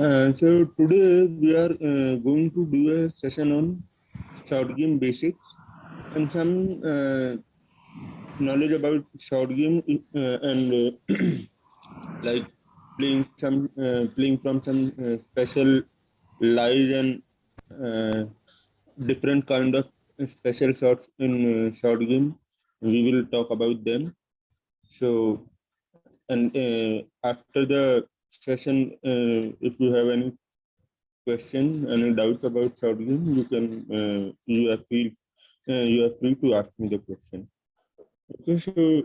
So today we are going to do a session on short game basics and some knowledge about short game and like playing from some special live and uh, different kind of special shots in short game. We will talk about them. So and after the session, if you have any question, any doubts about short game, you are free to ask me the question. Okay, so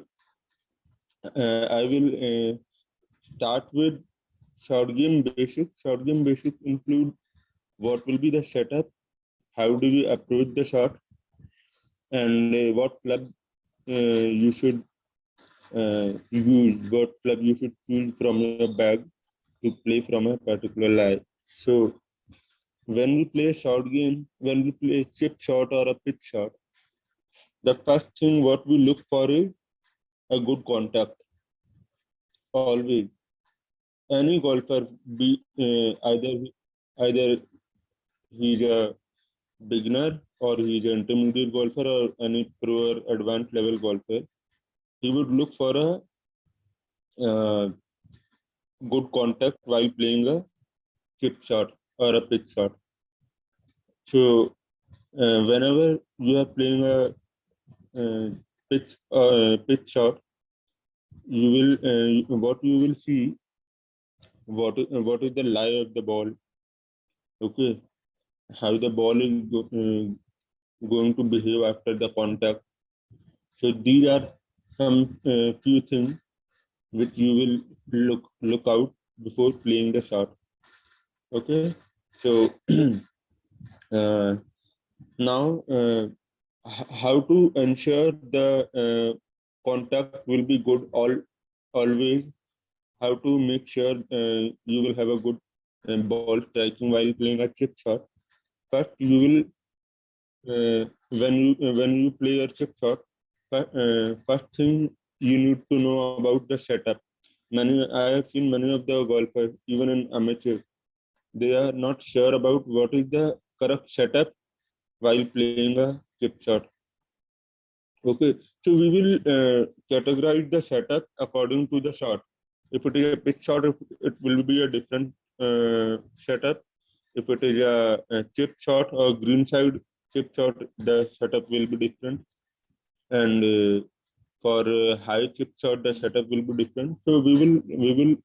I will start with short game basics. Short game basics include what will be the setup, how do we approach the shot, and what club you should use, what club you should choose from your bag to play from a particular lie. So when we play a short game, when we play a chip shot or a pitch shot, the first thing what we look for is a good contact. Always, any golfer, be either he's a beginner or he's an intermediate golfer or any pro or advanced level golfer, he would look for a good contact while playing a chip shot or a pitch shot. So whenever you are playing a pitch shot, you will what you will see what is the lie of the ball. Okay, how the ball is going to behave after the contact. So these are some few things which you will look out before playing the shot. Okay, so uh, now how to ensure the contact will be good always. How to make sure you will have a good ball striking while playing a chip shot. First, you will when you play your chip shot, first thing you need to know about the setup. I have seen many of the golfers, even in amateur, they are not sure about what is the correct setup while playing a chip shot. Okay, so we will categorize the setup according to the shot. If it is a pitch shot, it will be a different setup. If it is a chip shot or green side chip shot, the setup will be different. And for high chip shot, the setup will be different. So we will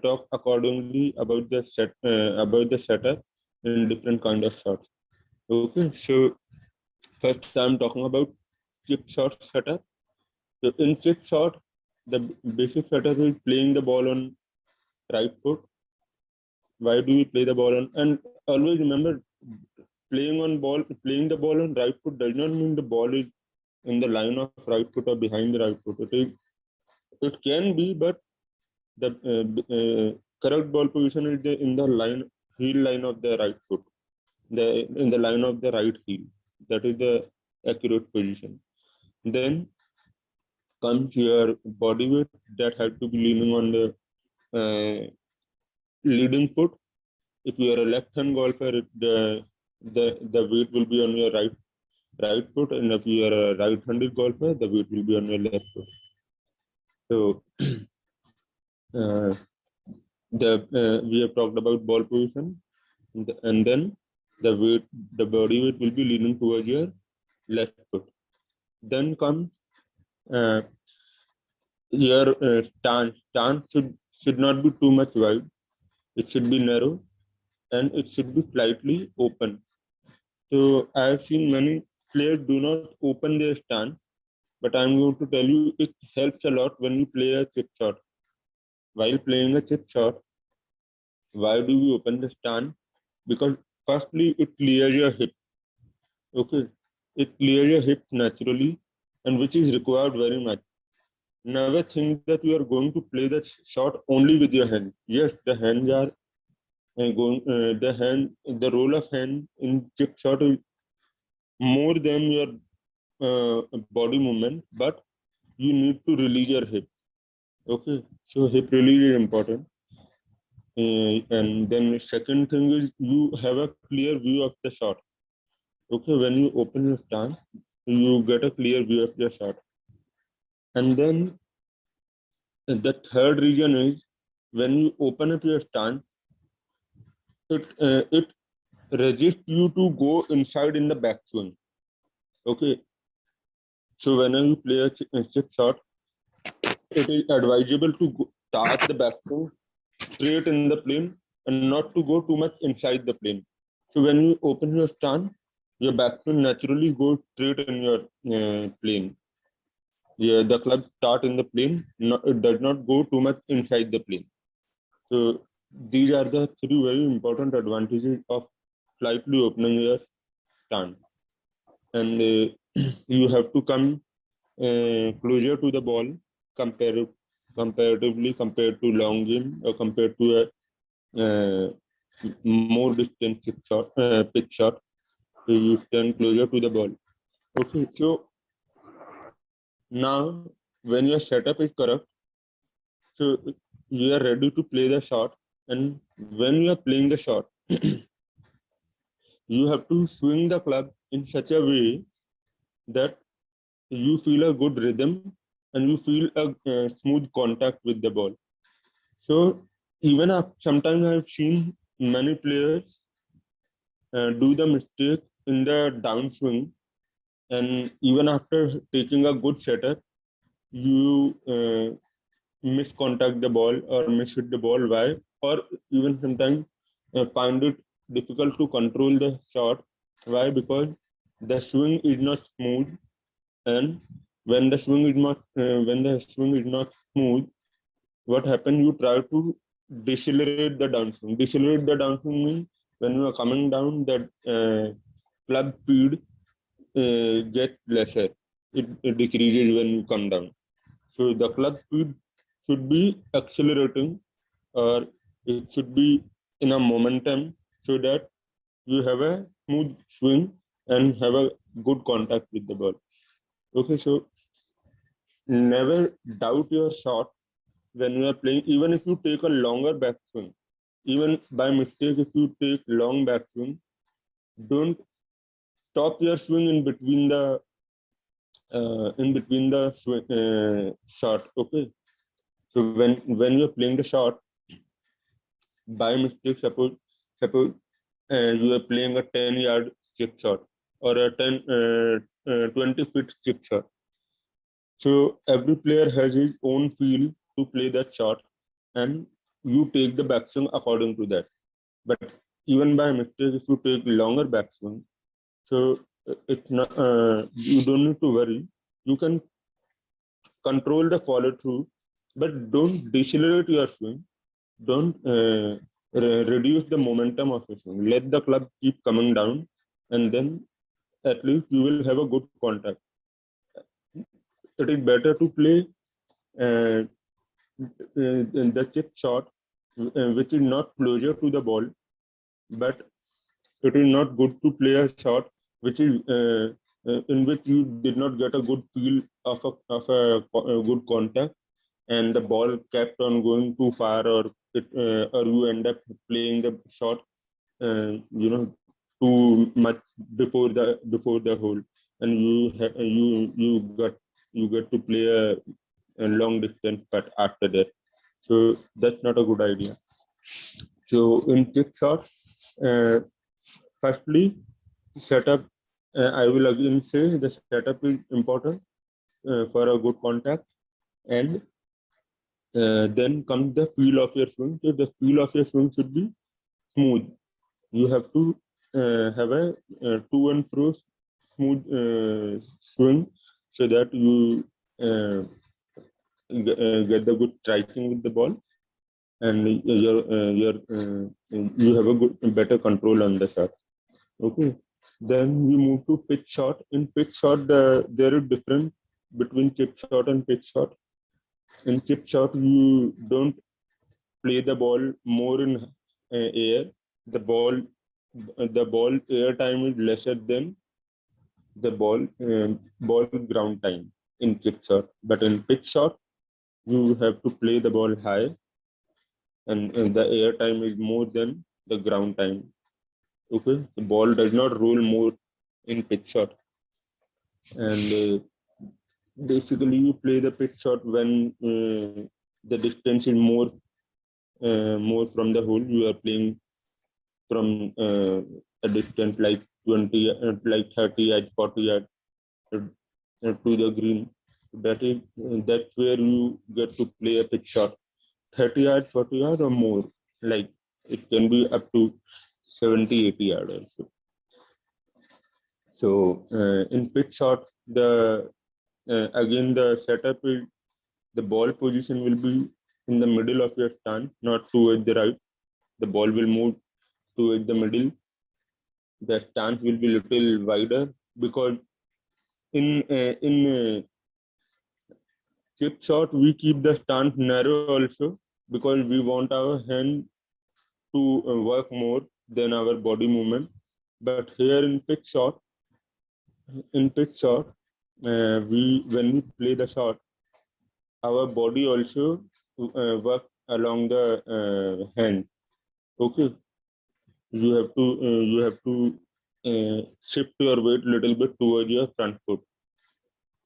talk accordingly about the setup in different kind of shots. Okay, so first I'm talking about chip shot setup. So in chip shot, the basic setup is playing the ball on right foot. Why do we play the ball on? And always remember, playing the ball on right foot does not mean the ball is in the line of right foot or behind the right foot. It can be, but the correct ball position is in the heel line of the right foot, in the line of the right heel. That is the accurate position. Then comes your body weight that has to be leaning on the uh, leading foot. If you are a left-hand golfer, the weight will be on your right foot, and if you are a right-handed golfer, the weight will be on your left foot. So uh, we have talked about ball position, and then the body weight will be leaning towards your left foot. Then comes uh, your stance. Stance should not be too much wide. It should be narrow and it should be slightly open. So I have seen many players do not open their stance, but I'm going to tell you it helps a lot when you play a chip shot. While playing a chip shot, why do we open the stance? Because firstly, it clears your hip. Okay, it clears your hip naturally, and which is required very much. Never think that you are going to play the shot only with your hand. Yes, the hands are the role of hand in chip shot is more than your body movement, but you need to release your hip. Okay, so hip release is important. and then second thing is you have a clear view of the shot. Okay, when you open your stance, you get a clear view of the shot. And then the third reason is when you open up your stance, it resists you to go inside in the backswing. Okay, so when you play a chip shot, it is advisable to start the backswing straight in the plane and not to go too much inside the plane. So when you open your stance, your backswing naturally goes straight in your plane. Yeah, the club start in the plane. It does not go too much inside the plane. So these are the three very important advantages of slightly opening your stance. And you have to come closer to the ball comparatively compared to long game or compared to a more distance pitch shot. So you stand closer to the ball. Okay, so now when your setup is correct, so you are ready to play the shot. And when you are playing the shot, you have to swing the club in such a way that you feel a good rhythm and you feel a smooth contact with the ball. So even sometimes I've seen many players do the mistake in the downswing, and even after taking a good setup, you miscontact the ball or mishit the ball. Why? Or even sometimes find it difficult to control the shot. Why? Because the swing is not smooth, and when the swing is not smooth, what happens? You try to decelerate the downswing. Decelerate the downswing means when you are coming down, that club speed gets lesser. It decreases when you come down. So the club speed should be accelerating, or it should be in a momentum, so that you have a smooth swing and have a good contact with the ball. Okay, so never doubt your shot when you are playing. Even if you take a longer backswing, even by mistake, if you take long backswing, don't stop your swing in between the shot. Okay, so when you're playing the shot, by mistake, suppose you are playing a 10-yard chip shot or a 20 feet chip shot. So every player has his own feel to play that shot, and you take the backswing according to that. But even by mistake, if you take longer backswing, so it's not you don't need to worry. You can control the follow through, but don't decelerate your swing. Don't reduce the momentum of your swing. Let the club keep coming down, and then at least you will have a good contact. It is better to play uh, the chip shot, which is not closer to the ball, but it is not good to play a shot which is in which you did not get a good feel of a good contact, and the ball kept on going too far, or you end up playing the shot too much before the hole, and you get to play a long distance putt after that. So that's not a good idea. So in chip shots, firstly, setup. I will again say the setup is important for a good contact, and then comes the feel of your swing. So the feel of your swing should be smooth. You have to have a to and fro smooth swing, so that you get the good striking with the ball, and you have a better control on the shot. Okay. Then we move to pitch shot. In pitch shot, there is difference between chip shot and pitch shot. In chip shot, you don't play the ball more in air. The ball air time is lesser than the ball ground time in chip shot. But in pitch shot, you have to play the ball high, and the air time is more than the ground time. Okay, the ball does not roll more in pitch shot, and basically you play the pitch shot when the distance is more from the hole. You are playing from a distance like 20, like 30 yards, 40 yards to the green. That's where you get to play a pitch shot. 30 yards, 40 yards or more. Like it can be up to 70, 80 yards also. So in pitch shot, the again the setup is the ball position will be in the middle of your stand, not towards the right. The ball will move towards the middle. The stance will be little wider because in chip shot we keep the stance narrow also because we want our hand to work more than our body movement. But here in pitch shot, we when we play the shot, our body also work along the hand. Okay, you have to shift your weight little bit towards your front foot.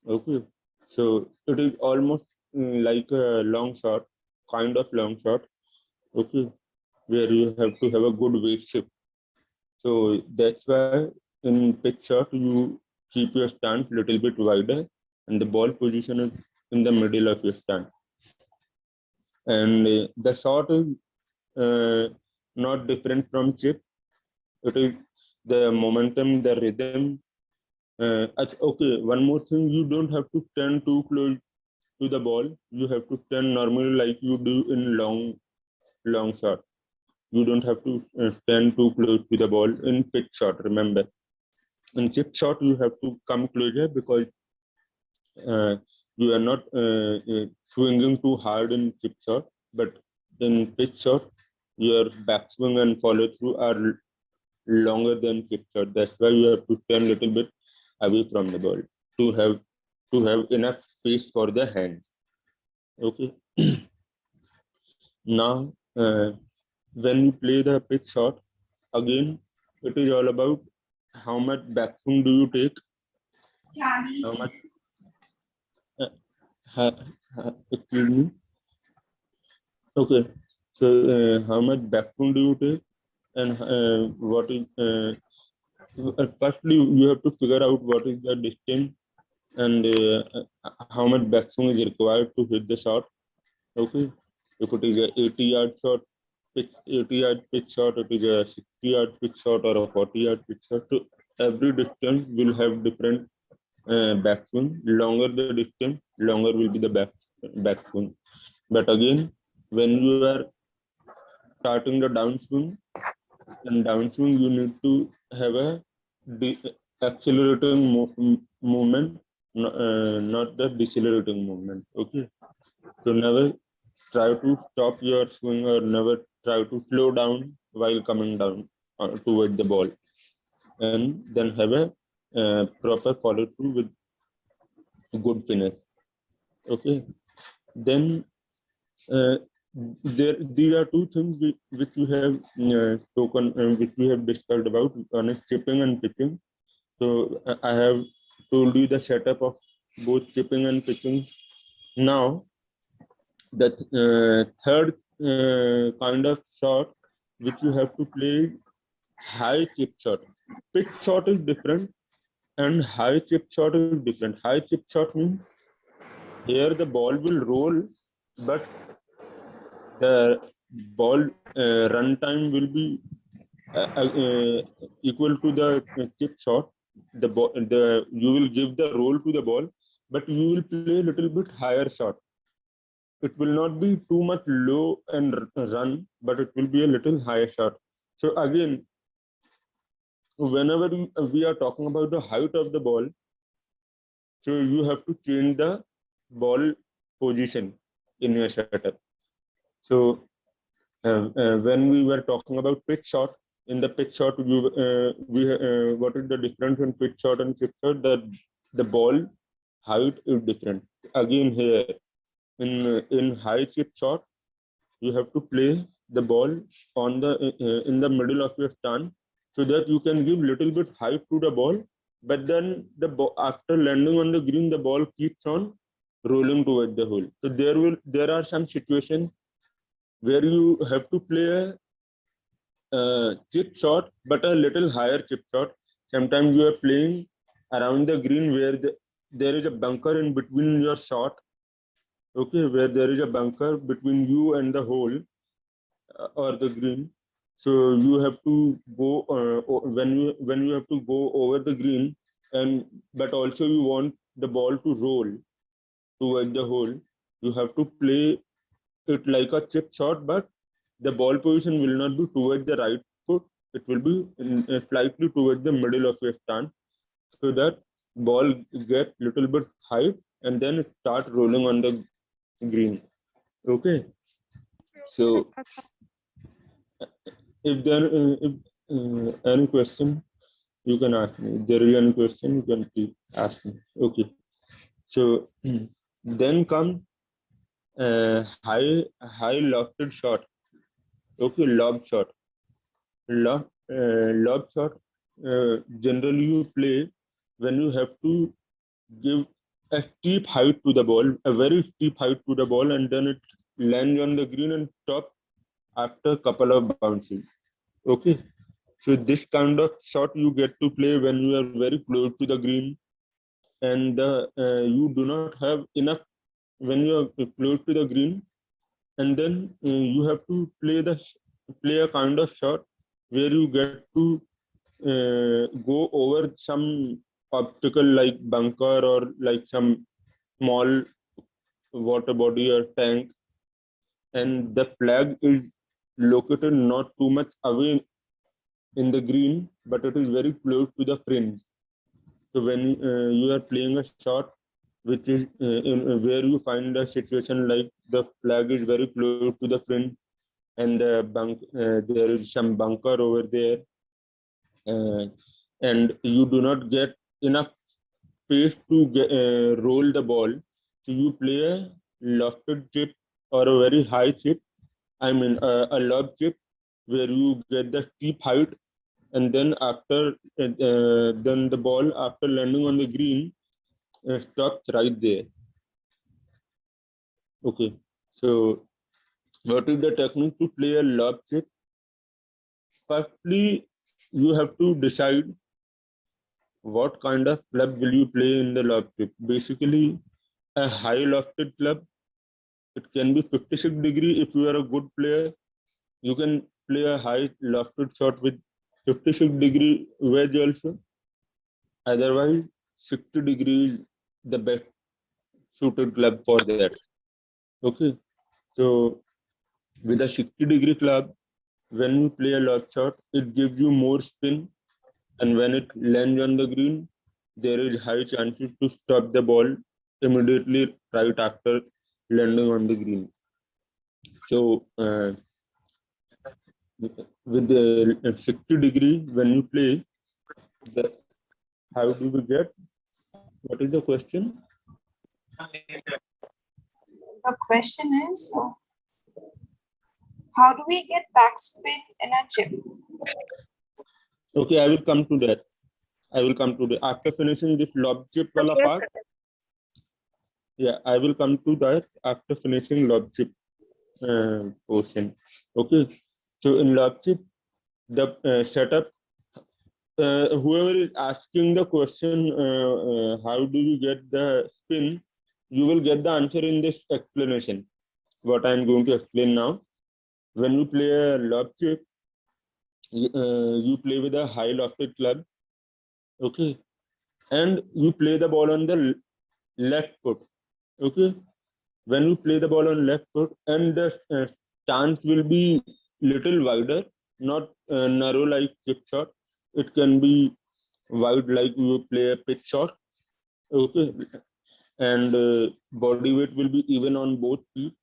Okay, so it is almost like a long shot, kind of long shot. Okay, where you have to have a good weight shift. So that's why in pitch shot you keep your stance little bit wider, and the ball position is in the middle of your stance. And the shot is not different from chip. It is the momentum, the rhythm. Okay, one more thing, you don't have to stand too close to the ball. You have to stand normally like you do in long shot. You don't have to stand too close to the ball in pitch shot. Remember, in chip shot you have to come closer because you are not swinging too hard in chip shot, but in pitch shot your backswing and follow through are longer than chip shot. That's why you have to stand a little bit away from the ball to have enough space for the hand. Okay. Now, when you play the pitch shot, again, it is all about how much backswing do you take, how much, excuse me. Okay, so how much backswing do you take, and what is, firstly, you have to figure out what is the distance and how much backswing is required to hit the shot. Okay, if it is a 80 yard shot, 80 yard pitch shot, it is a 60 yard pitch shot or a 40 yard pitch shot. So every distance will have different backswing. Longer the distance, longer will be the backswing. But again, when you are starting the downswing, and downswing you need to have a accelerating movement, not the decelerating movement. Okay, so never try to stop your swing or never try to slow down while coming down toward the ball, and then have a proper follow through with good finish. Okay, then these are two things which we have spoken, which we have discussed about. One is chipping and pitching. So I have told you the setup of both chipping and pitching. Now the third kind of shot which you have to play, high chip shot. Pitch shot is different and high chip shot is different. High chip shot means here the ball will roll, but the ball run time will be equal to the chip shot. You will give the roll to the ball, but you will play a little bit higher shot. It will not be too much low and run, but it will be a little higher shot. So again, whenever we are talking about the height of the ball, so you have to change the ball position in your setup. So when we were talking about pitch shot, in the pitch shot, what is the difference in pitch shot and chip shot? That the ball height is different. Again here, in high chip shot, you have to play the ball on the in the middle of your stance, so that you can give little bit height to the ball, but then the ball, after landing on the green, the ball keeps on rolling towards the hole. So there are some situations where you have to play a chip shot, but a little higher chip shot. Sometimes you are playing around the green where there is a bunker in between your shot. Okay, where there is a bunker between you and the hole or the green. So you have to go when you have to go over the green, and but also you want the ball to roll towards the hole. You have to play it like a chip shot, but the ball position will not be towards the right foot. It will be slightly towards the middle of your stance, so that ball get little bit height and then it start rolling on the green. Okay. So if there if any question, you can ask me. If there is any question, you can please ask me. Okay. So then come high lofted shot. Okay, lob shot. Lob shot. Generally, you play when you have to give a steep height to the ball, a very steep height to the ball, and then it lands on the green and stop after a couple of bounces. Okay, so this kind of shot you get to play when you are very close to the green, and you do not have enough when you are close to the green, and then you have to play a kind of shot where you get to go over some obstacle like bunker or like some small water body or tank, and the flag is located not too much away in the green, but it is very close to the fringe. So when you are playing a shot which is where you find a situation like the flag is very close to the fringe, and there is some bunker over there, and you do not get enough space to roll the ball, so you play a lofted chip or a very high chip. I mean a lob chip where you get the steep height, and then then the ball after landing on the green stops right there. Okay, so what is the technique to play a lob chip? Firstly, you have to decide what kind of club will you play in the lob chip. Basically, a high lofted club. It can be 56 degree. If you are a good player, you can play a high lofted shot with 56-degree wedge also. Otherwise, 60 degrees the best suited club for that. Okay, so with a 60-degree club, when you play a lob shot, it gives you more spin, and when it lands on the green, there is high chances to stop the ball immediately right after landing on the green. So with the 60 degree, when you play, how do we get? What is the question? The question is, how do we get backspin in a chip? Okay, I will come to that. After finishing this lob chip wala part. Yeah, I will come to that after finishing lob chip portion. Okay, so in lob chip, the setup. Whoever is asking the question, how do you get the spin? You will get the answer in this explanation. What I am going to explain now. When you play a lob chip, you play with a high lofted club. Okay, and you play the ball on the left foot. Okay, when you play the ball on left foot, and the stance will be little wider, not narrow like chip shot. It can be wide like you play a pitch shot. Okay, and body weight will be even on both feet.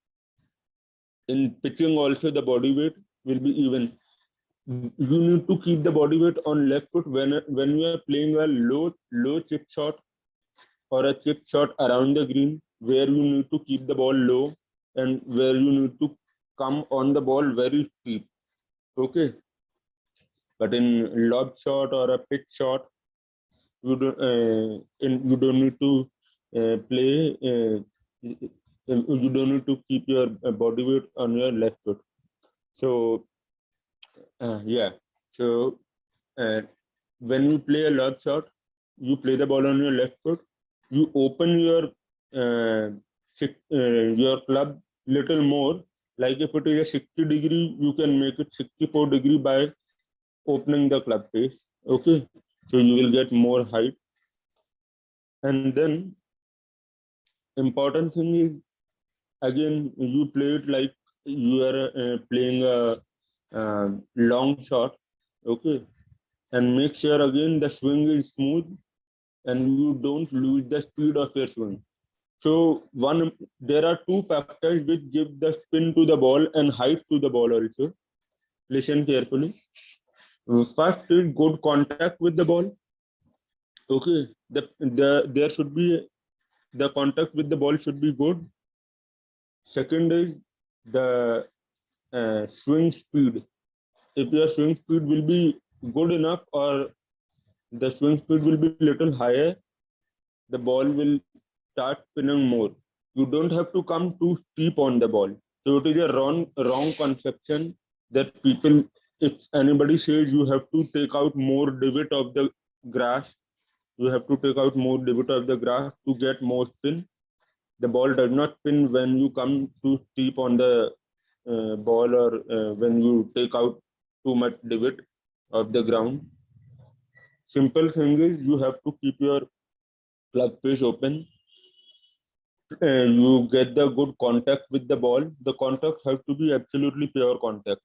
In pitching also, the body weight will be even. You need to keep the body weight on left foot when you are playing a low chip shot or a chip shot around the green, where you need to keep the ball low and where you need to come on the ball very steep. Okay, but in lob shot or a pitch shot, you don't need to play. You don't need to keep your body weight on your left foot. So yeah. So when you play a lob shot, you play the ball on your left foot. You open your club little more. Like if it is a 60-degree, you can make it 64-degree by opening the club face. Okay, so you will get more height. And then important thing is, again, you play it like you are playing a long shot. Okay, and make sure again the swing is smooth and you don't lose the speed of your swing. So there are two factors which give the spin to the ball and height to the ball also. Listen carefully. First is good contact with the ball. Okay, there should be the contact with the ball should be good. Second is the swing speed. If your swing speed will be good enough or the swing speed will be little higher, the ball will start spinning more. You don't have to come too steep on the ball. So it is a wrong conception that people, if anybody says you have to take out more divot of the grass, you have to take out more divot of the grass to get more spin. The ball does not spin when you come too steep on the ball or when you take out too much divot of the ground. Simple thing is you have to keep your club face open. You get the good contact with the ball. The contact has to be absolutely pure contact.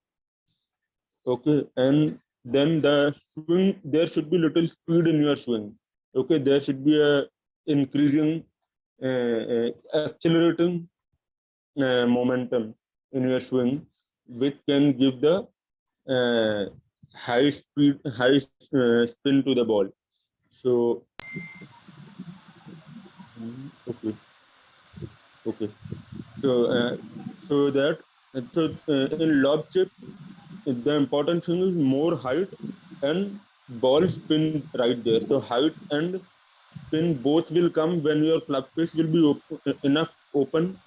Okay, and then the swing, there should be little speed in your swing. Okay, there should be a increasing, accelerating momentum in your swing, which can give the high speed, high spin to the ball. So, okay, okay. So that in lob chip, the important thing is more height and ball spin right there. So height and spin both will come when your club face will be enough open.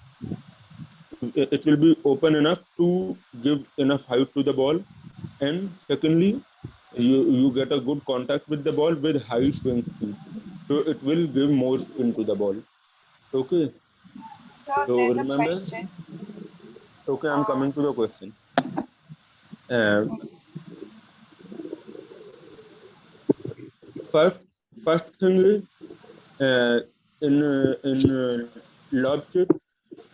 It will be open enough to give enough height to the ball. And secondly, you get a good contact with the ball with high swing speed. So it will give more spin to the ball. Okay. So So there's a remember, question. okay, I'm coming to the question. Uh, first thing is in lob chip,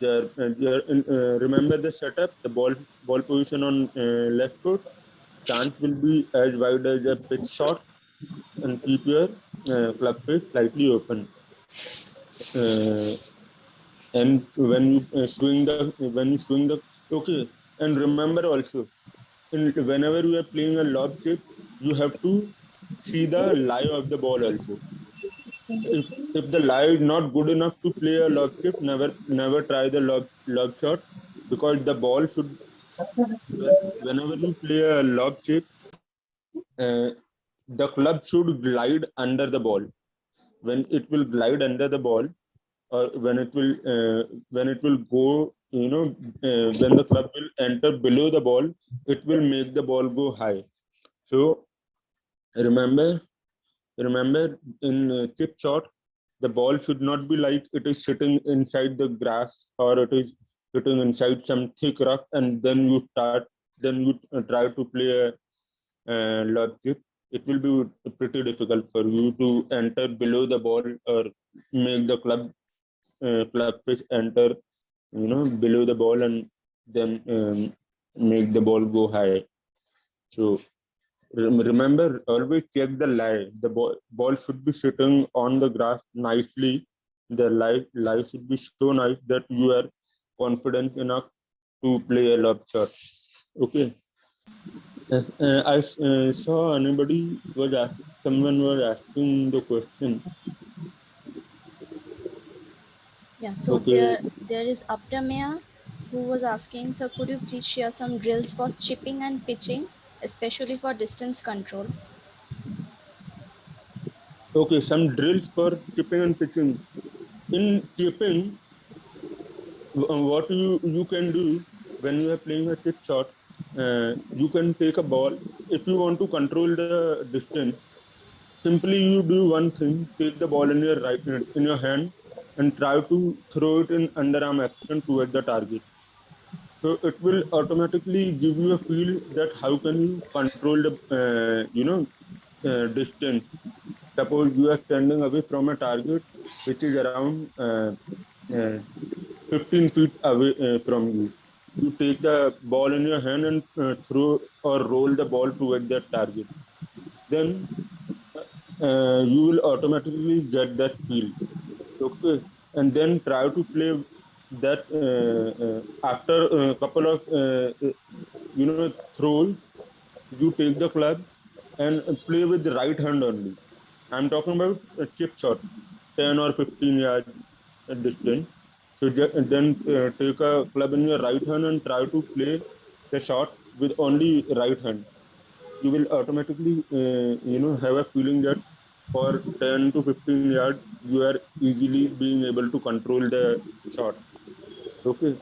remember the setup, the ball position on left foot. Stance will be as wide as a pitch shot, and keep your club face slightly open. And when you swing the okay, and remember also, whenever you are playing a lob chip, you have to see the lie of the ball also. If the lie is not good enough to play a lob chip, never try the lob shot, because the ball should, whenever you play a lob chip, uh, the club should glide under the ball. When it will glide under the ball, or when it will go, when the club will enter below the ball, it will make the ball go high. So remember remember in chip shot, the ball should not be like it is sitting inside the grass or it is sitting inside some thick rough, and then you try to play a lob chip. It will be pretty difficult for you to enter below the ball or make the club fish enter, below the ball, and then make the ball go high. So remember, always check the lie. The ball should be sitting on the grass nicely. The lie should be so nice that you are confident enough to play a lob shot. Okay. I saw someone was asking the question. Yeah, so Okay. there is Aptamya who was asking, so could you please share some drills for chipping and pitching, especially for distance control? Okay, some drills for chipping and pitching. In chipping, what you can do when you are playing a chip shot, you can take a ball. If you want to control the distance, simply you do one thing: take the ball in your in your hand and try to throw it in underarm action toward the target. So it will automatically give you a feel that how can you control the distance. Suppose you are standing away from a target which is around uh, 15 feet away from you. You take the ball in your hand and throw or roll the ball toward that target. Then you will automatically get that feel. Okay, and then try to play that after a couple of throws. You take the club and play with the right hand only. I'm talking about a chip shot, 10 or 15 yards distance. So then take a club in your right hand and try to play the shot with only right hand. You will automatically have a feeling that for 10 to 15 yards you are easily being able to control the shot. Okay,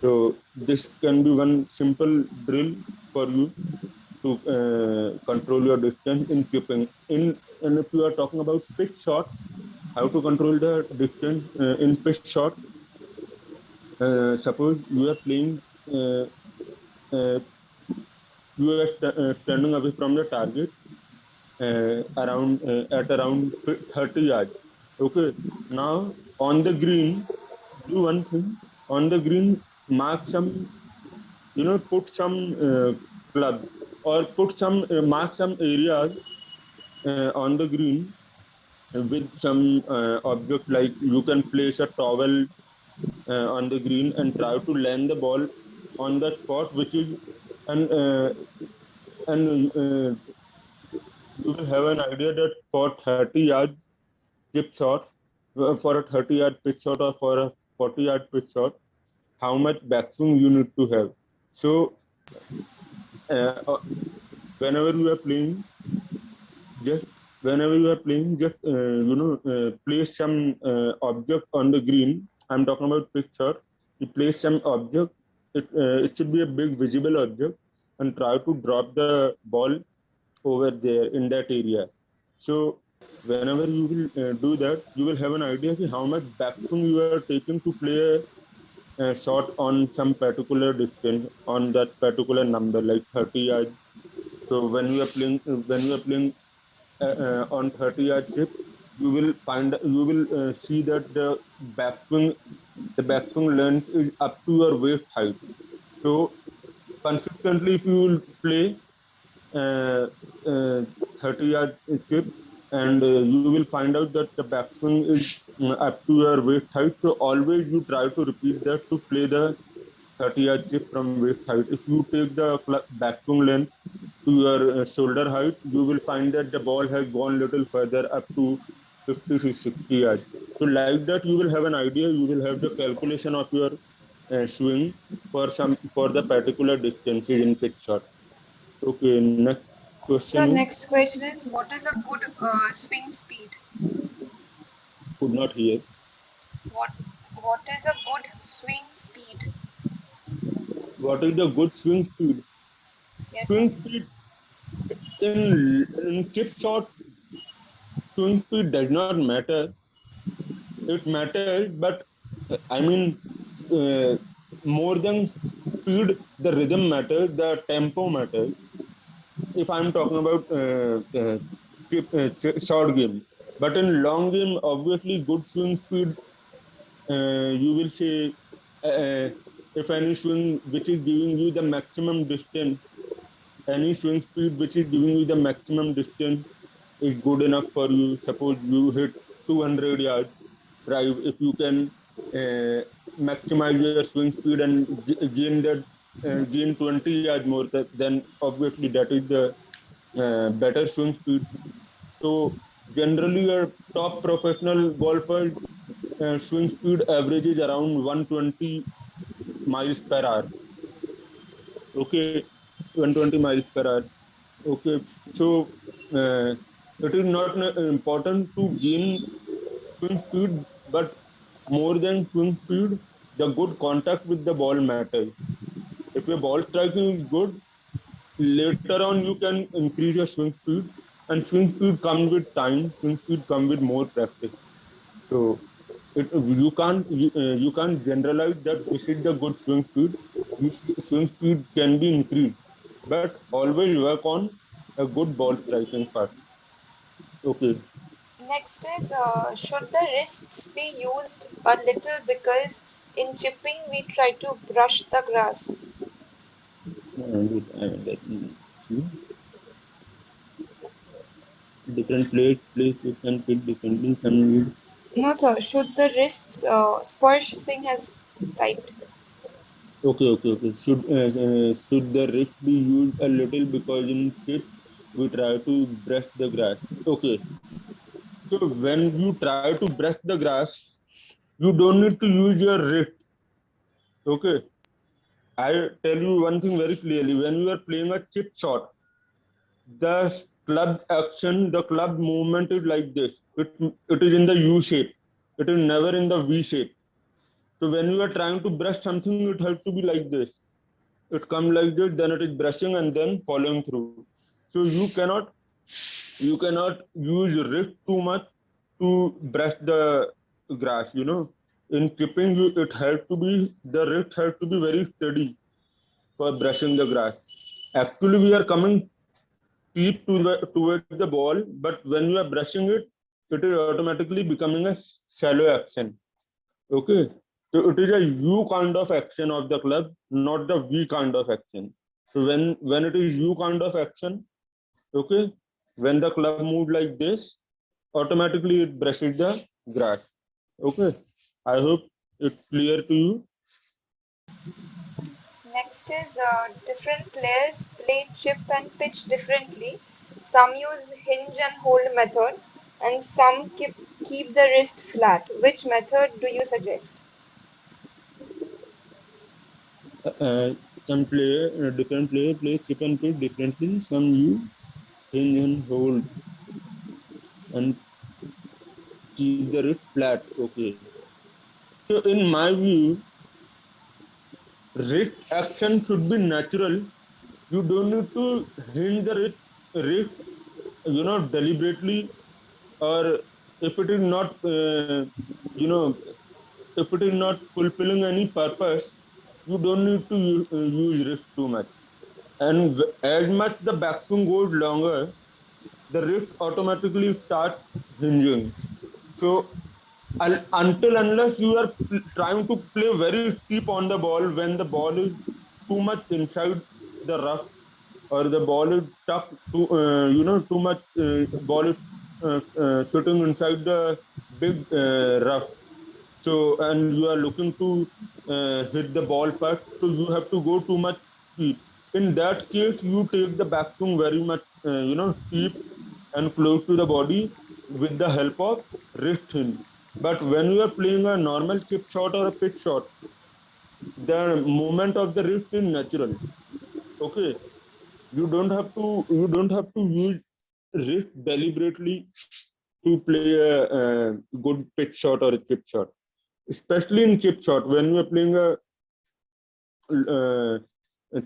so this can be one simple drill for you to control your distance in chipping. And if you are talking about pitch shot, how to control the distance in pitch shot. Suppose you are playing, uh, uh, you are standing away from the target around at around 30 yards. Okay, now on the green, do one thing. On the green, mark some, put some club or put some mark some areas on the green with some object, like you can place a towel on the green and try to land the ball on that spot, which is and and you will have an idea that for 30 yard chip shot, for a 30 yard pitch shot or for a 40 yard pitch shot, how much backswing you need to have. So uh, uh, whenever you are playing, just whenever you are playing, just place some object on the green. I'm talking about pitch shot. You place some object. It should be a big visible object, and try to drop the ball over there in that area. So whenever you will do that, you will have an idea of how much backswing you are taking to play a shot on some particular distance on that particular number, like 30 yards. So when you are playing on 30-yard chip, you will see that the backswing length is up to your waist height. So consistently, if you will play uh, uh, 30-yard chip, and you will find out that the backswing is up to your waist height. So always you try to repeat that to play the 30-yard chip from waist height. If you take the backswing length to your shoulder height, you will find that the ball has gone little further up to 50 to 60 yards. So like that, you will have an idea. You will have the calculation of your swing for the particular distances in pitch shot. Okay, next question So is, next question is, what is a good swing speed? could not hear. What what is a good swing speed? What is the good swing speed? Yes, sir. Swing speed in chip shot, swing speed does not matter. It matters, but I mean, uh, more than speed, the rhythm matters, the tempo matters. If I'm talking about short game, but in long game, obviously, good swing speed, you will say, if any swing which is giving you the maximum distance, any swing speed which is giving you the maximum distance is good enough for you. Suppose you hit 200 yards drive, if you can uh, maximize your swing speed and gain 20 yards more, then obviously that is the better swing speed. So generally, your top professional golfers swing speed averages around 120 miles per hour. Okay, 120 miles per hour. Okay, so it is not important to gain swing speed, but more than swing speed, the good contact with the ball matters. If your ball striking is good, later on you can increase your swing speed, and swing speed comes with time. Swing speed comes with more practice. So you can't generalize that this is the good swing speed. Swing speed can be increased, but always work on a good ball striking first. Okay. Next is, should the wrists be used a little because in chipping we try to brush the grass? See, different place you can fit differently. Some use. No, sir. Should the wrists, Sparsh Singh has typed. Okay. Should the wrist be used a little because in kids we try to brush the grass. Okay. So when you try to brush the grass, you don't need to use your wrist. Okay. I tell you one thing very clearly. When you are playing a chip shot, the club action, the club movement is like this. It is in the U shape. It is never in the V shape. So when you are trying to brush something, it has to be like this. It comes like this, then it is brushing and then following through. So you cannot use wrist too much to brush the grass. In chipping, it has to be the wrist has to be very steady for brushing the grass. Actually, we are coming deep towards the ball, but when you are brushing it, it is automatically becoming a shallow action. Okay, so it is a U kind of action of the club, not the V kind of action. So when it is U kind of action, okay, when the club moves like this, automatically it brushes the grass. Okay, I hope it's clear to you. Next is, different players play chip and pitch differently. Some use hinge and hold method, and some keep the wrist flat. Which method do you suggest? Some player, different player play chip and pitch differently. Some use hinge and hold and keep the wrist flat. Okay. So in my view, wrist action should be natural. You don't need to hinge the wrist, deliberately, or if it is not, if it is not fulfilling any purpose, you don't need to use wrist too much. And as much the backswing goes longer, the wrist automatically starts hinging. So until unless you are trying to play very steep on the ball when the ball is too much inside the rough, or the ball is stuck to too much ball is sitting inside the big rough, so and you are looking to hit the ball first, so you have to go too much steep. In that case, you take the backswing very much steep and close to the body with the help of wrist hinge. But when you are playing a normal chip shot or a pitch shot, the movement of the wrist is natural. Okay, you don't have to use wrist deliberately to play a good pitch shot or a chip shot, especially in chip shot. When you are playing a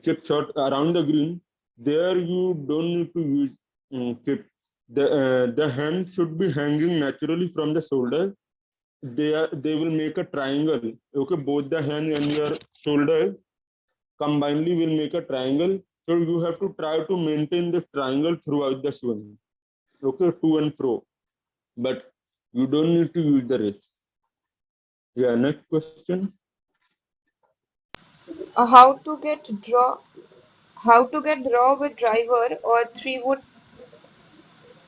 chip shot around the green, there you don't need to use chip. The hand should be hanging naturally from the shoulder. They will make a triangle. Okay, both the hand and your shoulders combinedly will make a triangle. So you have to try to maintain this triangle throughout the swing. Okay, to and fro, but you don't need to use the wrist. Yeah, next question. How to get draw? How to get draw with driver or 3 wood?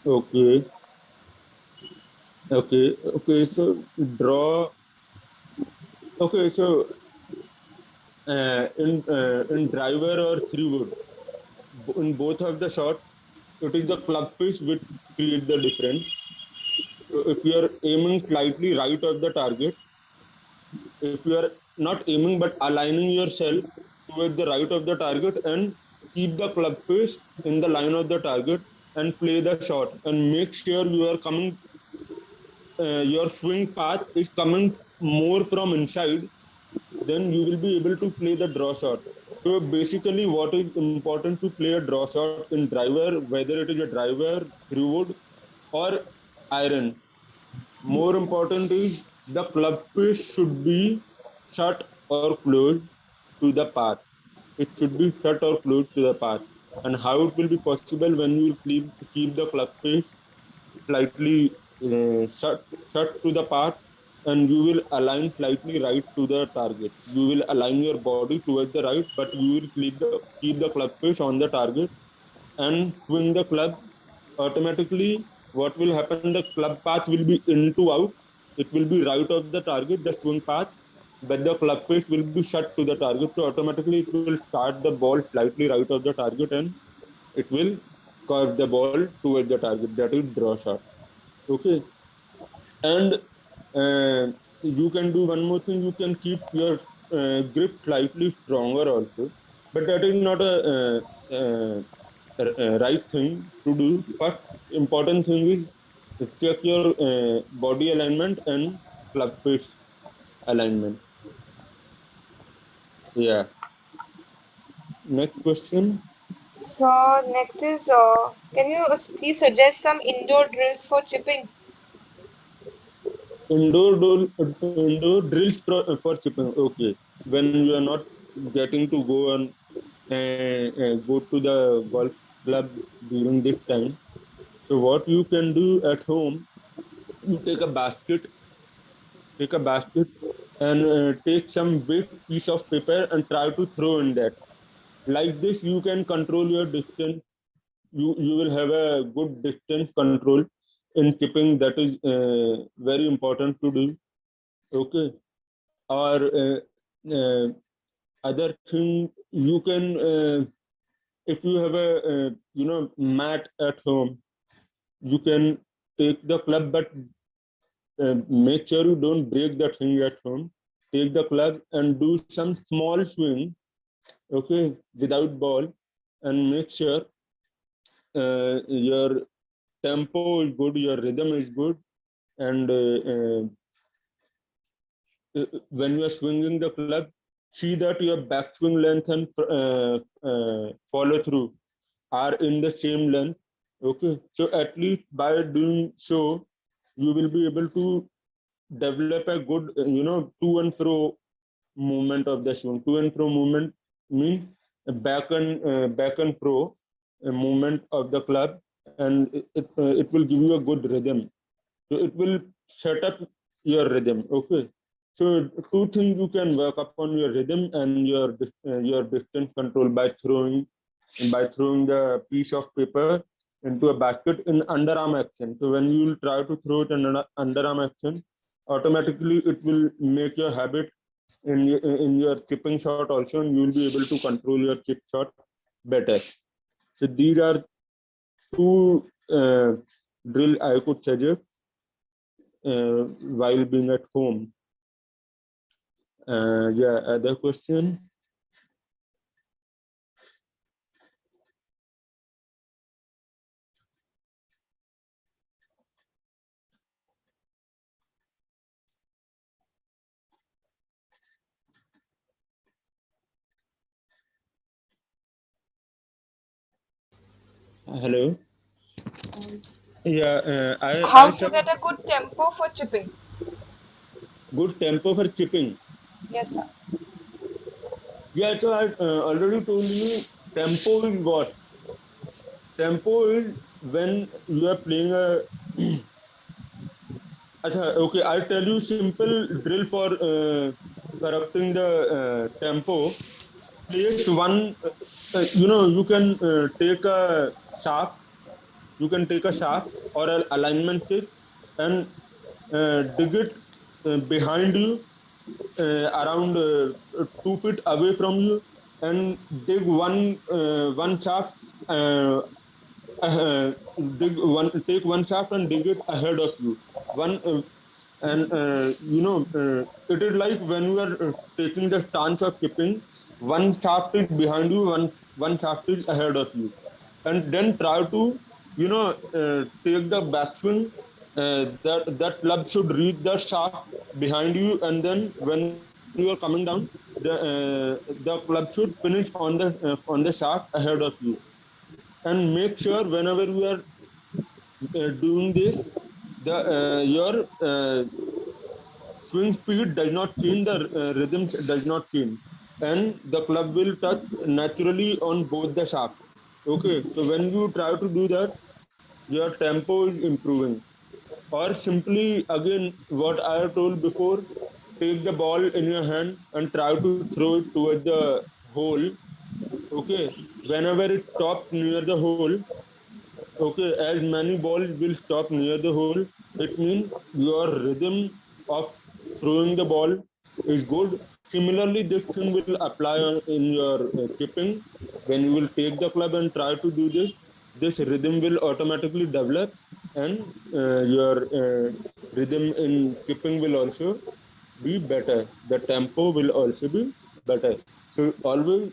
Okay, okay. So draw. Okay, so in driver or three wood, in both of the shot, it is the club face which create the difference. So if you are aiming slightly right of the target, if you are not aiming but aligning yourself towards the right of the target and keep the club face in the line of the target and play the shot and make sure you are coming your swing path is coming more from inside, then you will be able to play the draw shot. So basically what is important to play a draw shot in driver, whether it is a driver, through wood or iron, more important is the club face should be shut or closed to the path. It should be shut or closed to the path. And how it will be possible when you keep the club face slightly shut to the path, and you will align slightly right to the target. You will align your body towards the right, but you will keep the club face on the target and swing the club. Automatically what will happen, the club path will be in to out, it will be right of the target, the swing path, but the club face will be shut to the target, so automatically it will start the ball slightly right of the target and it will curve the ball towards the target, that is draw shot. Okay. And you can do one more thing, you can keep your grip slightly stronger also, but that is not a right thing to do. First important thing is check your body alignment and club face alignment. Yeah. Next question. So next is, can you please suggest some indoor drills for chipping? Indoor drills for chipping. Okay, when you are not getting to go and go to the golf club during this time, so what you can do at home, you take a basket and take some big piece of paper and try to throw in that. Like this you can control your distance. You will have a good distance control in chipping, that is very important to do. Okay. Or uh, other thing, you can if you have a mat at home, you can take the club, but make sure you don't break the thing at home. Take the club and do some small swing, okay, without ball, and make sure your tempo is good, your rhythm is good, and when you are swinging the club, see that your backswing length and follow through are in the same length. Okay, so at least by doing so, you will be able to develop a good, to and fro movement of the swing. To and fro movement means back and fro movement of the club, and it will give you a good rhythm. So it will set up your rhythm. Okay. So two things you can work upon your rhythm and your distance control by throwing the piece of paper into a basket in underarm action. So when you will try to throw it in underarm action, automatically it will make your habit in your chipping shot also, and you will be able to control your chip shot better. So these are two drill I could suggest while being at home. Yeah, other question? Hello. Yeah, I How to said get a good tempo for chipping? good tempo for chipping. Yes, sir. Yeah, so I already told you tempo is what? Tempo is when you are playing a. Okay, I'll tell you simple drill for correcting the tempo. Place one, you can take a shaft. You can take a shaft or an alignment stick and dig it behind you, around 2 feet away from you, and dig one shaft. Uh, dig one Take one shaft and dig it ahead of you. One And it is like when you are taking the stance of kipping, one shaft is behind you, one shaft is ahead of you, and then try to take the backswing. That club should reach the shaft behind you, and then when you are coming down, the club should finish on the shaft ahead of you. And make sure whenever you are doing this, the your swing speed does not change, the rhythm does not change, and the club will touch naturally on both the shafts. Okay, so when you try to do that, your tempo is improving. Or simply, again, what I have told before, take the ball in your hand and try to throw it towards the hole. Okay, whenever it stops near the hole, okay, as many balls will stop near the hole, it means your rhythm of throwing the ball is good. Similarly, this thing will apply in your kipping. When you will take the club and try to do this rhythm will automatically develop, and your rhythm in kipping will also be better. The tempo will also be better. So always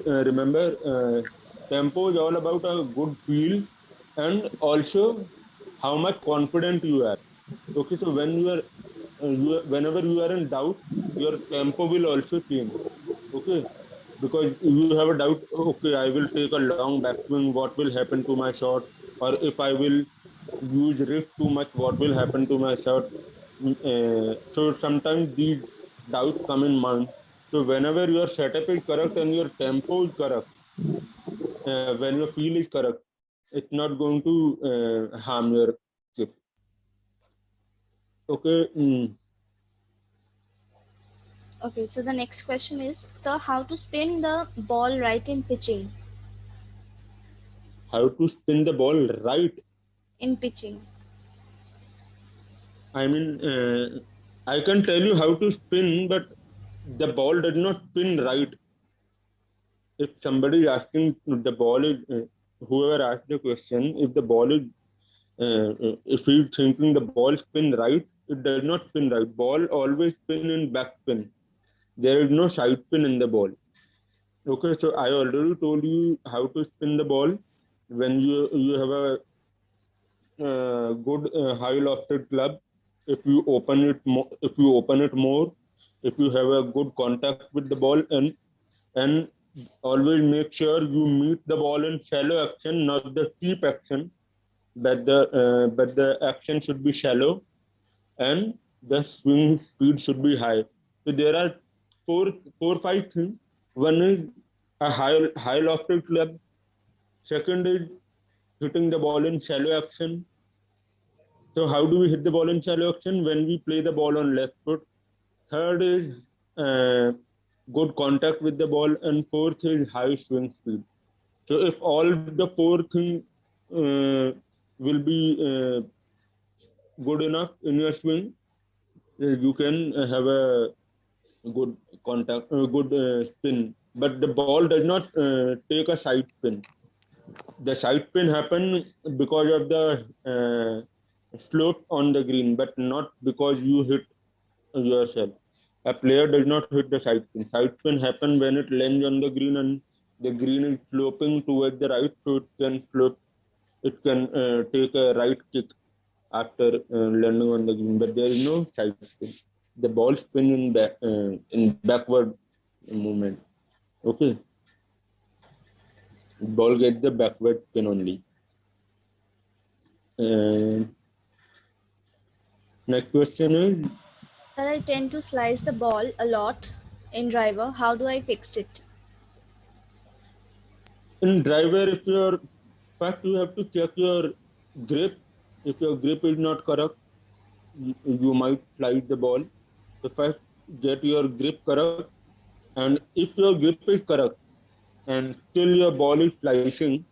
remember, tempo is all about a good feel, and also how much confident you are. Okay, so whenever you are in doubt, your tempo will also change. Okay, because you have a doubt. Okay, I will take a long backswing. What will happen to my shot? Or if I will use risk too much, what will happen to my shot? So sometimes these doubts come in mind. So whenever your setup is correct and your tempo is correct, when your feel is correct, it's not going to harm your chip. Okay. Okay, so the next question is, so how to spin the ball right in pitching? How to spin the ball right? In pitching. I mean, I can tell you how to spin, but the ball does not spin right. If somebody is asking, the ball is whoever asked the question, if the ball is if he's thinking the ball spin right, it does not spin right. Ball always spin in back spin. There is no side spin in the ball. Okay, so I already told you how to spin the ball. When you have a good high lofted club, if you open it more, if you have a good contact with the ball, and always make sure you meet the ball in shallow action, not the deep action. But the action should be shallow, and the swing speed should be high. So there are four five things. One is a high lofted club. Second is hitting the ball in shallow action. So how do we hit the ball in shallow action? When we play the ball on left foot. Third is uh, good contact with the ball, and fourth is high swing speed. So if all the four things uh, will be good enough in your swing, you can have a good good spin. But the ball does not take a side spin. The side spin happen because of the slope on the green, but not because you hit yourself. A player does not hit the side spin. Side spin happen when it lands on the green and the green is sloping towards the right, so it can slope. It can take a right kick after landing on the green, but there is no side spin. The ball spin in backward movement. Okay, ball gets the backward spin only. And next question is, Sir, I tend to slice the ball a lot in driver. How do I fix it? in driver, if your first you have to check your grip. If your grip is not correct, you might slide the ball. So first get your grip correct, and if your grip is correct and still your ball is slicing,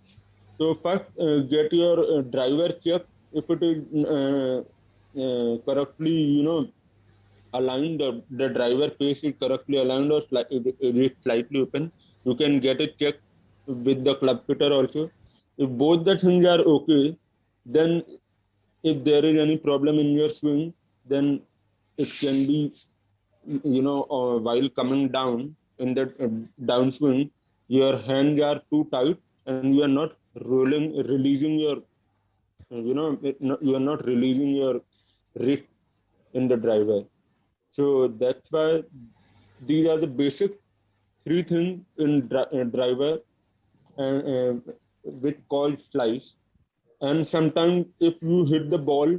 so first get your driver check if it is correctly, aligned. The driver face is correctly aligned, or it is slightly open. You can get it checked with the club fitter also. If both the things are okay, then if there is any problem in your swing, then it can be, while coming down in the downswing, your hands are too tight and you are not releasing your, you are not releasing your wrist in the driver. So that's why these are the basic three things in driver, and which called slice. And sometimes if you hit the ball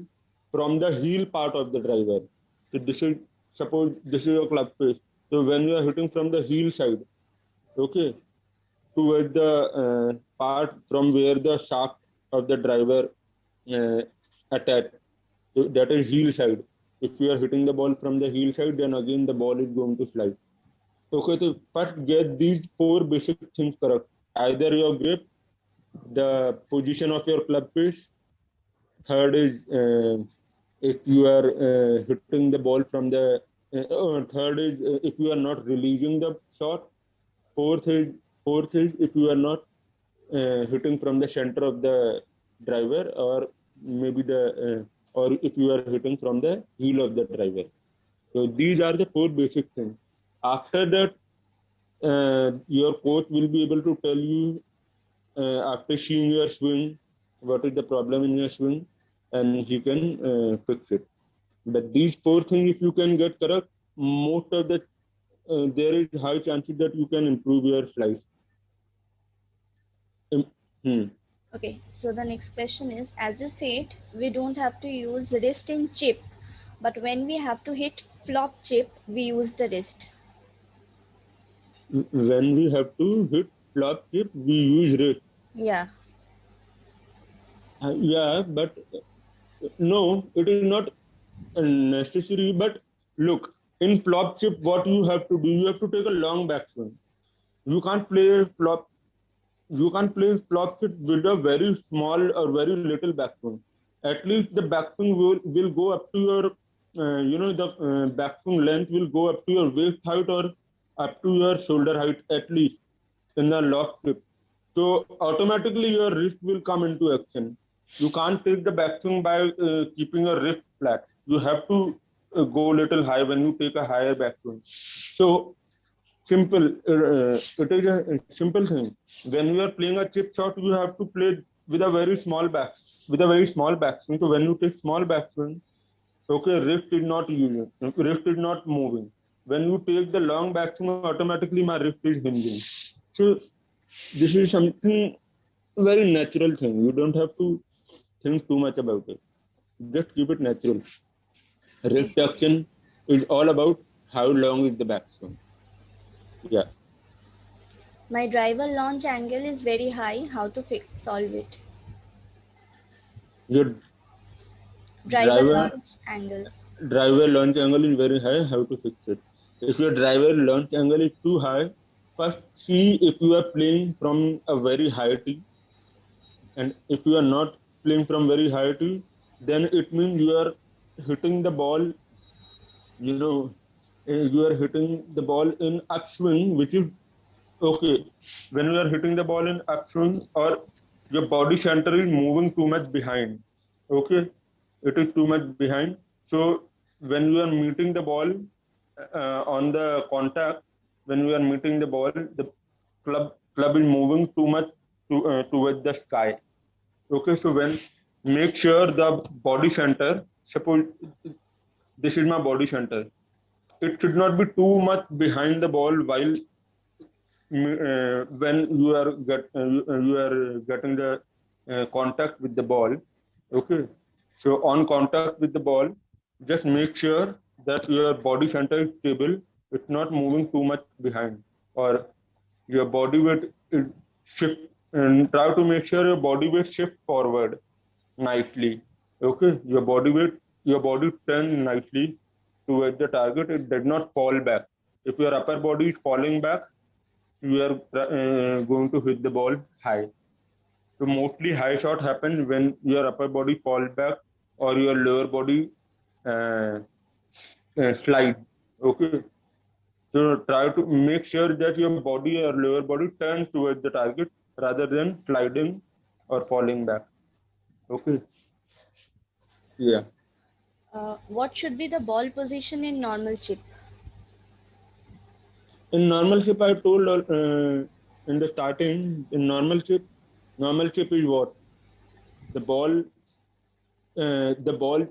from the heel part of the driver, so this is, suppose this is your club face. So when you are hitting from the heel side, okay, towards the part from where the shaft of the driver uh, attached, so that is heel side. If you are hitting the ball from the heel side, then again the ball is going to slide. Okay, so first get these four basic things correct. Either your grip, the position of your club face. Third is if you are hitting the ball from the. Third is if you are not releasing the shot. Fourth is if you are not hitting from the center of the driver, or maybe the or if you are hitting from the heel of the driver. So these are the four basic things. After that, your coach will be able to tell you after seeing your swing what is the problem in your swing, and he can fix it. But these four things, if you can get correct, most of the there is high chances that you can improve your slice. Um, hmm. Okay, so the next question is, as you said, we don't have to use wrist in chip, but when we have to hit flop chip, we use the wrist. When we have to hit flop chip, we use wrist. Yeah. Yeah, but no, it is not necessary. But look, in flop chip, what you have to do, you have to take a long backswing. You can't play flop. You can't play flop chip with a very small or very little backswing. At least the backswing will go up to your, the backswing length will go up to your waist height or up to your shoulder height at least in the lock chip. So automatically your wrist will come into action. You can't take the backswing by keeping your wrist flat. You have to go a little high when you take a higher backswing. So simple. It is a simple thing. When you are playing a chip shot, you have to play with a very small backswing. So when you take small backswing, okay, wrist is not using, wrist is not moving. When you take the long backswing, automatically my wrist is hinging. So this is something very natural thing. You don't have to think too much about it. Just keep it natural. Wrist action is all about how long is the backswing. Yeah. My driver launch angle is very high. How to solve it? Your Driver driver launch angle. launch angle is very high. How to fix it? If your driver launch angle is too high, first see if you are playing from a very high tee, and if you are not playing from very high tee, then it means you are hitting the ball. You are hitting the ball in upswing, which is okay. When you are hitting the ball in upswing, or your body center is moving too much behind, okay, it is too much behind. So when you are meeting the ball on the contact, when you are meeting the ball, the club is moving too much towards the sky. Okay, so when make sure the body center, suppose this is my body center, it should not be too much behind the ball while when you are getting the contact with the ball. Okay, so on contact with the ball, just make sure that your body center is stable. It's not moving too much behind, or your body weight is shift, and try to make sure your body weight shift forward nicely. Okay, your body turn nicely towards the target. It did not fall back. If your upper body is falling back, you are going to hit the ball high. So mostly high shot happens when your upper body falls back or your lower body uh, slide. Okay, so try to make sure that your body or lower body turns towards the target rather than sliding or falling back. Okay. Yeah. What should be the ball position in normal chip? In normal chip, I told in the starting, in normal chip is what? The ball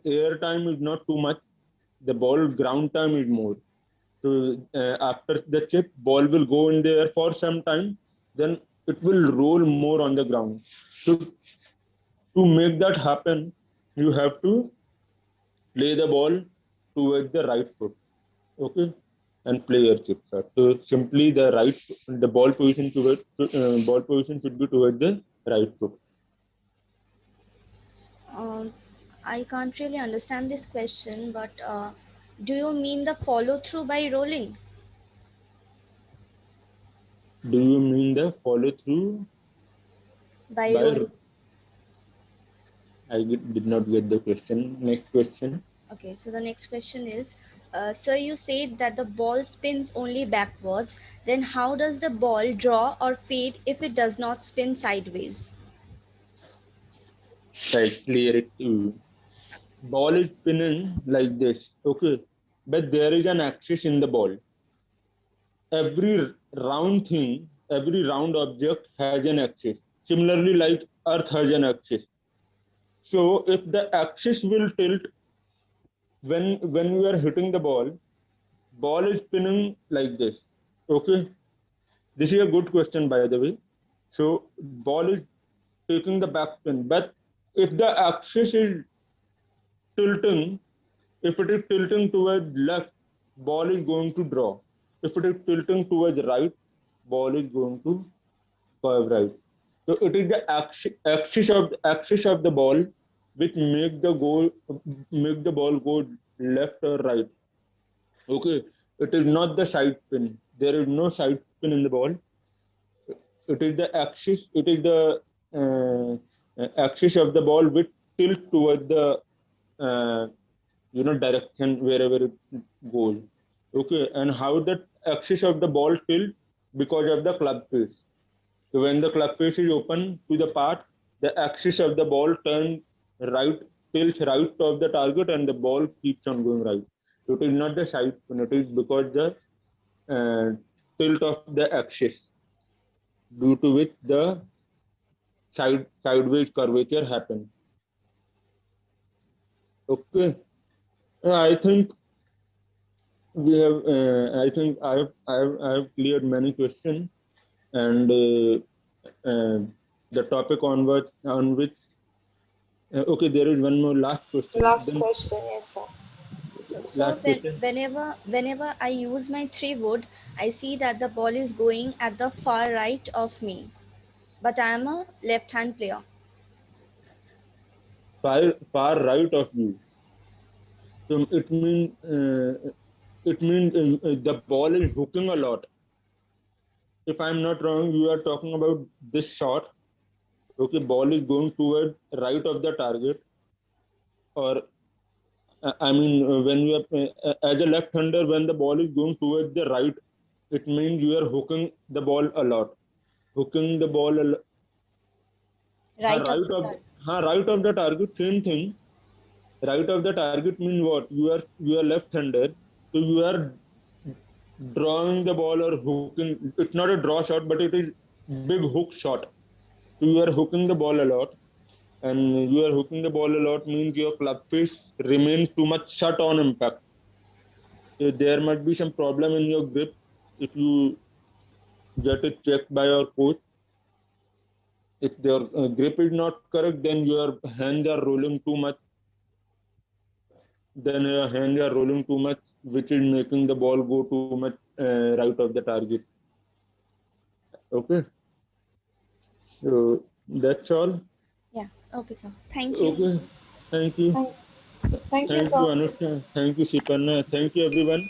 air time is not too much. The ball ground time is more. So after the chip, ball will go in the air for some time. Then it will roll more on the ground. So to make that happen, you have to lay the ball towards the right foot. Okay, and play your chip shot. So simply the ball position should be towards the right foot. I can't really understand this question, but do you mean the follow through by rolling? Do you mean the follow through By by? rolling. Did not get the question. Next question. Okay, so the next question is, sir, you said that the ball spins only backwards. Then how does the ball draw or fade if it does not spin sideways? Right, clear it. Ball is spinning like this. Okay, but there is an axis in the ball. Every round object has an axis. Similarly, like Earth has an axis. So if the axis will tilt when you are hitting the ball is spinning like this. Okay, this is a good question by the way. So ball is taking the back spin, but if the axis is tilting, if it is tilting towards left, ball is going to draw. If it is tilting towards right, ball is going to curve right. So it is the axis of the ball which make the ball go left or right. Okay, it is not the side spin. There is no side spin in the ball. It is the axis. It is the axis of the ball which tilt towards the uh, direction wherever it goes. Okay, and how that axis of the ball tilt because of the club face. So when the club face is open to the path, the axis of the ball turns right, tilts right of the target, and the ball keeps on going right. So it is not the side spin, it is because the uh, tilt of the axis, due to which the sideways curvature happens. Okay, I think we have. I think I have cleared many questions, and the topic on which okay, there is one more last question. Last Then question, yes, sir. So last question. whenever I use my 3 wood, I see that the ball is going at the far right of me, but I am a left-hand player. Far right of you. So it means the ball is hooking a lot. If I'm not wrong, you are talking about this shot. Okay, ball is going toward right of the target, or I mean, when you are as a left-hander, when the ball is going towards the right, it means you are hooking the ball a lot. Hooking the ball a lot. Right of Right the of target. right of the target, same thing. Right of the target means what? You are left-hander, so you are drawing the ball or hooking. It's not a draw shot, but it is big hook shot. So you are hooking the ball a lot, and you are hooking the ball a lot means your club face remains too much shut on impact. So there might be some problem in your grip if you get it checked by your coach. If your grip is not correct, then your hands are rolling too much. Then your hands are rolling too much, which is making the ball go too much right of the target. Okay, so that's all. Yeah. Okay, sir. Thank you. Okay, thank you. Thank, thank you, Thank you, sir. Anushka. Thank you, Sipanna. Thank you, everyone.